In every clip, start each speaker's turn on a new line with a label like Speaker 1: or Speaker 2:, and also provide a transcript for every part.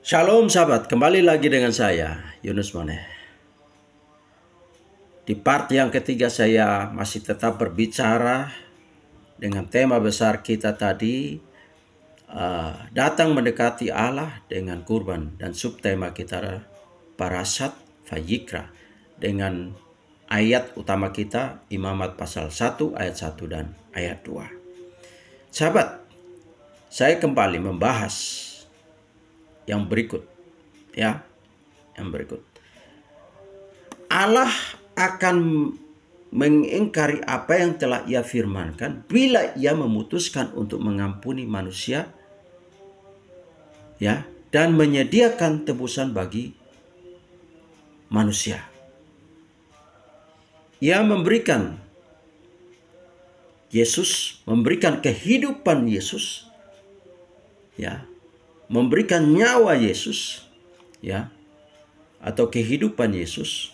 Speaker 1: Shalom sahabat, kembali lagi dengan saya, Yunus Maneh. Di part yang ketiga saya masih tetap berbicara dengan tema besar kita tadi, datang mendekati Allah dengan kurban. Dan subtema kita adalah Parashat Vayikra dengan ayat utama kita, Imamat pasal 1 ayat 1 dan ayat 2. Sahabat, saya kembali membahas yang berikut, yang berikut. Allah akan mengingkari apa yang telah Ia firmankan bila Ia memutuskan untuk mengampuni manusia, dan menyediakan tebusan bagi manusia. Ia memberikan Yesus, memberikan kehidupan Yesus, memberikan nyawa Yesus, atau kehidupan Yesus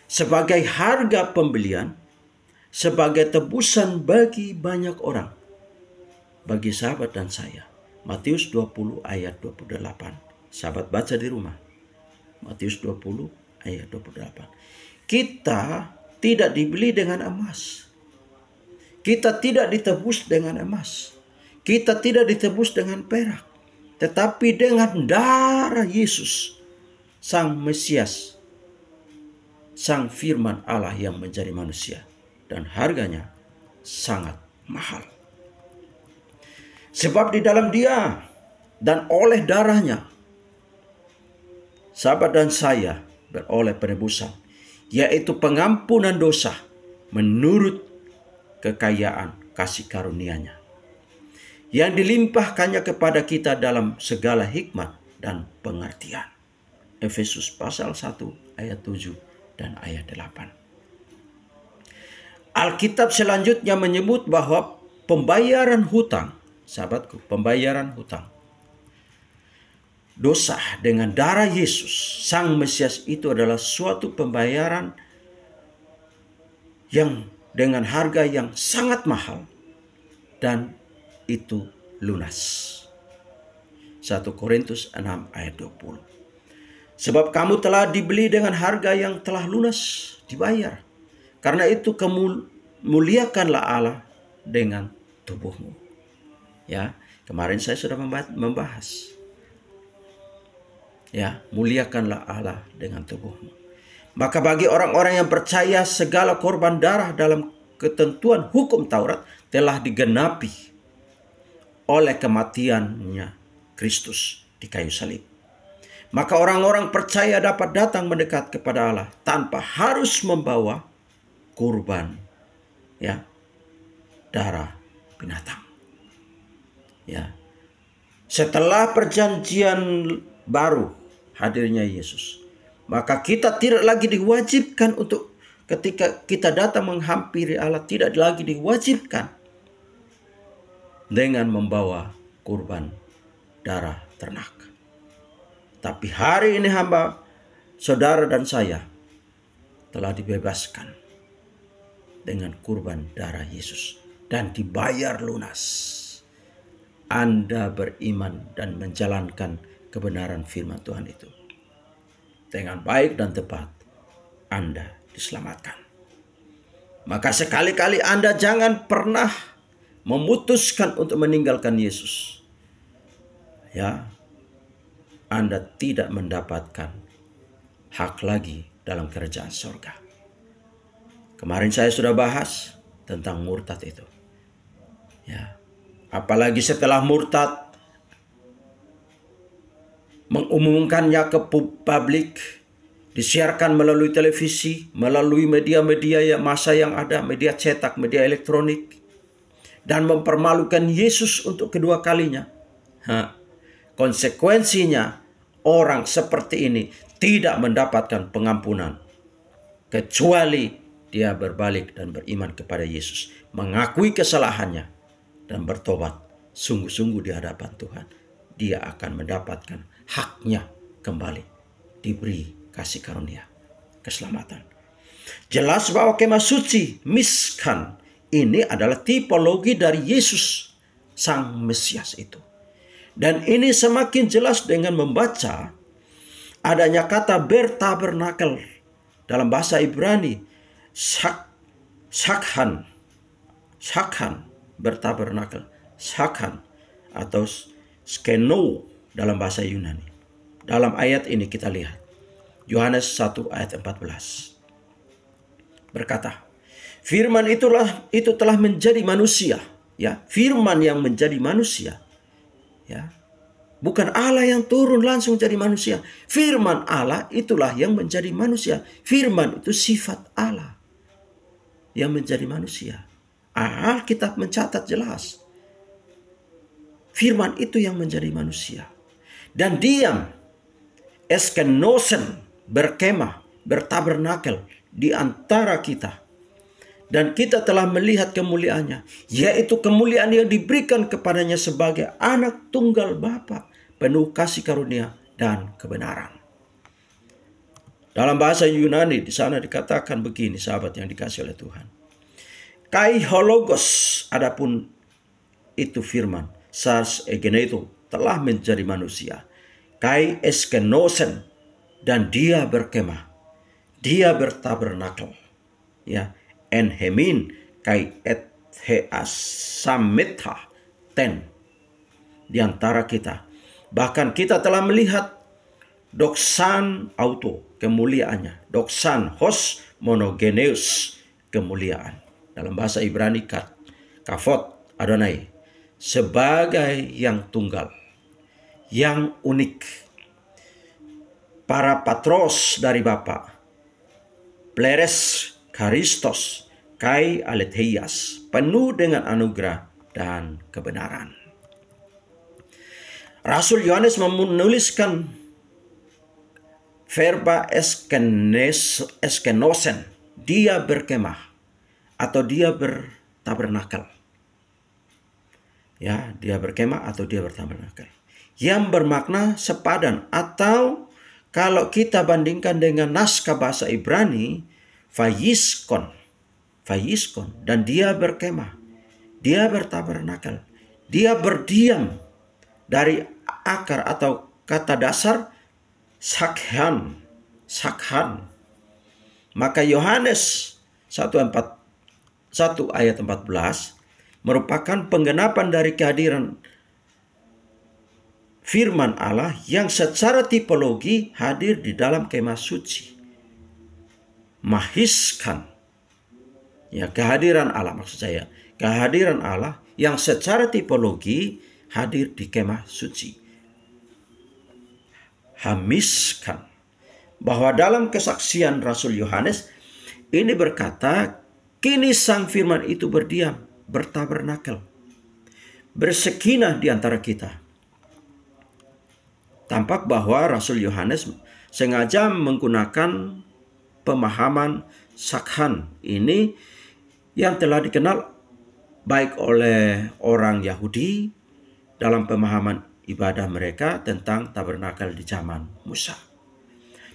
Speaker 1: sebagai harga pembelian, sebagai tebusan bagi banyak orang, bagi sahabat dan saya. Matius 20 ayat 28. Sahabat baca di rumah. Matius 20 ayat 28. Kita tidak dibeli dengan emas. Kita tidak ditebus dengan emas. Kita tidak ditebus dengan perak, tetapi dengan darah Yesus, Sang Mesias, Sang Firman Allah yang menjadi manusia. Dan harganya sangat mahal. Sebab di dalam Dia dan oleh darahnya, sahabat dan saya beroleh penebusan, yaitu pengampunan dosa menurut kekayaan kasih karunia-Nya, yang dilimpahkannya kepada kita dalam segala hikmat dan pengertian. Efesus pasal 1 ayat 7 dan ayat 8. Alkitab selanjutnya menyebut bahwa pembayaran hutang, sahabatku, pembayaran hutang dosa dengan darah Yesus, Sang Mesias, itu adalah suatu pembayaran yang dengan harga yang sangat mahal dan itu lunas. 1 Korintus 6 ayat 20. Sebab kamu telah dibeli dengan harga yang telah lunas, dibayar. Karena itu muliakanlah Allah dengan tubuhmu. Kemarin saya sudah membahas. Muliakanlah Allah dengan tubuhmu. Maka bagi orang-orang yang percaya, segala korban darah dalam ketentuan hukum Taurat telah digenapi oleh kematiannya Kristus di kayu salib. Maka orang-orang percaya dapat datang mendekat kepada Allah tanpa harus membawa kurban, darah binatang. Setelah perjanjian baru hadirnya Yesus, maka kita tidak lagi diwajibkan untuk, ketika kita datang menghampiri Allah, tidak lagi diwajibkan dengan membawa kurban darah ternak. Tapi hari ini hamba, saudara dan saya telah dibebaskan dengan kurban darah Yesus dan dibayar lunas. Anda beriman dan menjalankan kebenaran firman Tuhan itu dengan baik dan tepat, Anda diselamatkan. Maka sekali-kali Anda jangan pernah memutuskan untuk meninggalkan Yesus, Anda tidak mendapatkan hak lagi dalam kerajaan surga. Kemarin saya sudah bahas tentang murtad itu. Apalagi setelah murtad mengumumkannya ke publik, disiarkan melalui televisi, melalui media-media massa yang ada, media cetak, media elektronik, dan mempermalukan Yesus untuk kedua kalinya. Konsekuensinya, orang seperti ini tidak mendapatkan pengampunan kecuali dia berbalik dan beriman kepada Yesus, mengakui kesalahannya dan bertobat sungguh-sungguh di hadapan Tuhan. Dia akan mendapatkan haknya kembali, diberi kasih karunia, keselamatan. Jelas bahwa kemah suci Miskan ini adalah tipologi dari Yesus, Sang Mesias itu. Dan ini semakin jelas dengan membaca adanya kata bertabernakel dalam bahasa Ibrani, shakhan, bertabernakel, shakhan atau skeno dalam bahasa Yunani. Dalam ayat ini kita lihat Yohanes 1 ayat 14 berkata, firman itu telah menjadi manusia, ya, firman yang menjadi manusia, ya. Bukan Allah yang turun langsung jadi manusia. Firman Allah itulah yang menjadi manusia. Firman itu sifat Allah yang menjadi manusia. Alkitab mencatat jelas. Firman itu yang menjadi manusia. Dan diam, eskenosen, berkemah, bertabernakel di antara kita. Dan kita telah melihat kemuliaannya, yaitu kemuliaan yang diberikan kepadanya sebagai anak tunggal Bapa, penuh kasih karunia dan kebenaran. Dalam bahasa Yunani di sana dikatakan begini, sahabat yang dikasih oleh Tuhan. Kai hologos, adapun itu firman, sars egeneto, telah menjadi manusia. Kai eskenosen, dan dia berkemah, dia bertabernakel, ya. Enhemin kai et heas sametha ten di antara kita. Bahkan kita telah melihat doksan auto, kemuliaannya. Doksan hos monogeneus, kemuliaan. Dalam bahasa Ibrani kafot Adonai, sebagai yang tunggal, yang unik. Para patros dari Bapa, pleres Karistos, kai aletheias, penuh dengan anugerah dan kebenaran. Rasul Yohanes menuliskan verba eskenosen, dia berkemah atau dia bertabernakel. Ya, dia berkemah atau dia bertabernakel. Yang bermakna sepadan, atau kalau kita bandingkan dengan naskah bahasa Ibrani, Vayiskon, dan dia berkemah, dia bertabernakel, dia berdiam, dari akar atau kata dasar shakhan. Maka Yohanes 1 ayat 14 merupakan penggenapan dari kehadiran firman Allah yang secara tipologi hadir di dalam kemah suci. Mahiskan, ya, kehadiran Allah, maksud saya kehadiran Allah yang secara tipologi hadir di kemah suci. Hamiskan, bahwa dalam kesaksian Rasul Yohanes ini berkata, kini sang firman itu berdiam, bertabernakel, bersekinah di antara kita. Tampak bahwa Rasul Yohanes sengaja menggunakan pemahaman shakhan ini yang telah dikenal baik oleh orang Yahudi dalam pemahaman ibadah mereka tentang tabernakel di zaman Musa.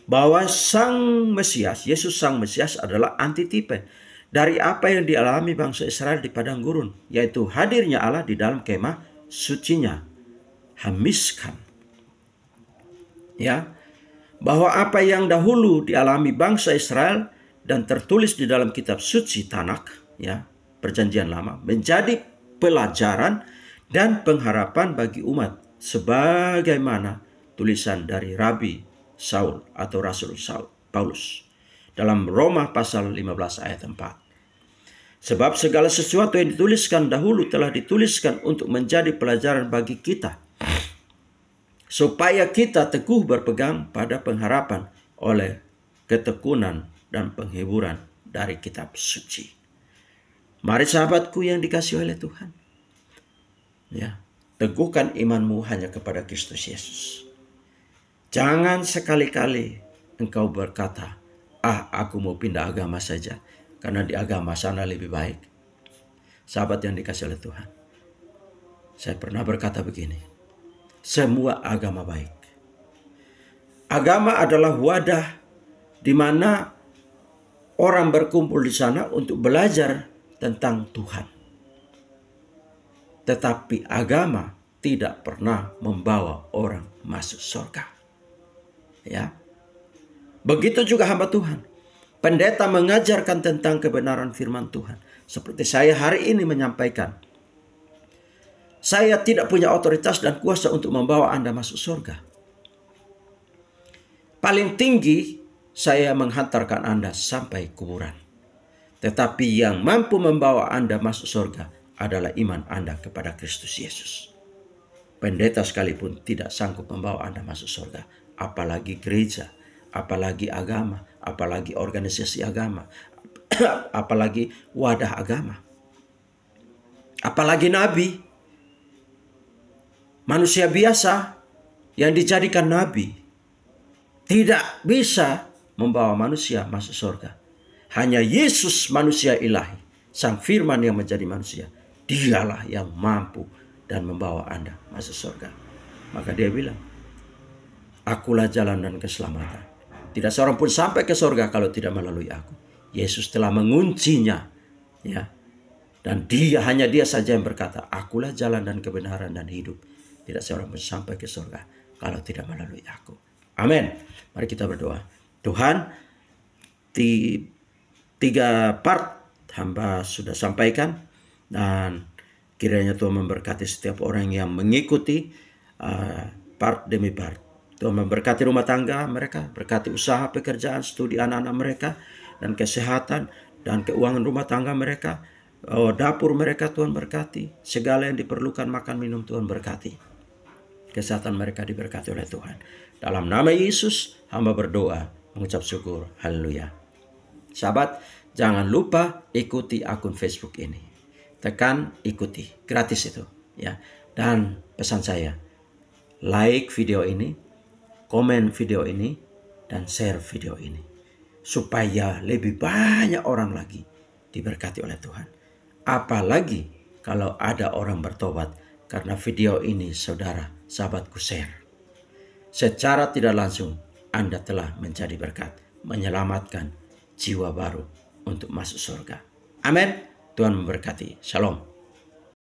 Speaker 1: Bahwa Sang Mesias, Yesus Sang Mesias adalah antitipe dari apa yang dialami bangsa Israel di padang gurun, yaitu hadirnya Allah di dalam kemah sucinya. Hamiskan, ya, bahwa apa yang dahulu dialami bangsa Israel dan tertulis di dalam kitab suci Tanakh, ya, Perjanjian Lama, menjadi pelajaran dan pengharapan bagi umat, sebagaimana tulisan dari Rabi Saul atau Rasul Saul Paulus dalam Roma pasal 15 ayat 4. Sebab segala sesuatu yang dituliskan dahulu telah dituliskan untuk menjadi pelajaran bagi kita, supaya kita teguh berpegang pada pengharapan oleh ketekunan dan penghiburan dari kitab suci. Mari sahabatku yang dikasihi oleh Tuhan, ya, teguhkan imanmu hanya kepada Kristus Yesus. Jangan sekali-kali engkau berkata, aku mau pindah agama saja, karena di agama sana lebih baik. Sahabat yang dikasihi oleh Tuhan, saya pernah berkata begini, semua agama baik. Agama adalah wadah di mana orang berkumpul di sana untuk belajar tentang Tuhan. Tetapi agama tidak pernah membawa orang masuk surga. Ya. Begitu juga hamba Tuhan. Pendeta mengajarkan tentang kebenaran firman Tuhan. Seperti saya hari ini menyampaikan. Saya tidak punya otoritas dan kuasa untuk membawa Anda masuk surga. Paling tinggi saya menghantarkan Anda sampai kuburan. Tetapi yang mampu membawa Anda masuk surga adalah iman Anda kepada Kristus Yesus. Pendeta sekalipun tidak sanggup membawa Anda masuk surga. Apalagi gereja, apalagi agama, apalagi organisasi agama, apalagi wadah agama. Apalagi nabi. Manusia biasa yang dijadikan nabi tidak bisa membawa manusia masuk surga. Hanya Yesus manusia ilahi, sang firman yang menjadi manusia. Dialah yang mampu dan membawa Anda masuk surga. Maka dia bilang, akulah jalan dan keselamatan. Tidak seorang pun sampai ke surga kalau tidak melalui aku. Yesus telah menguncinya. Ya. Dan hanya dia saja yang berkata, akulah jalan dan kebenaran dan hidup. Tidak seorang pun sampai ke surga kalau tidak melalui aku. Amin. Mari kita berdoa. Tuhan, di 3 part hamba sudah sampaikan. Dan kiranya Tuhan memberkati setiap orang yang mengikuti part demi part. Tuhan memberkati rumah tangga mereka, berkati usaha, pekerjaan, studi anak-anak mereka, dan kesehatan dan keuangan rumah tangga mereka. Dapur mereka Tuhan berkati. Segala yang diperlukan makan minum Tuhan berkati. Kesehatan mereka diberkati oleh Tuhan. Dalam nama Yesus hamba berdoa, mengucap syukur. Haleluya. Sahabat, jangan lupa ikuti akun Facebook ini. Tekan ikuti, gratis itu, ya. Dan pesan saya, like video ini, komen video ini, dan share video ini, supaya lebih banyak orang lagi diberkati oleh Tuhan. Apalagi kalau ada orang bertobat karena video ini saudara, sahabatku share. Secara tidak langsung Anda telah menjadi berkat, menyelamatkan jiwa baru untuk masuk surga. Amin. Tuhan memberkati. Shalom.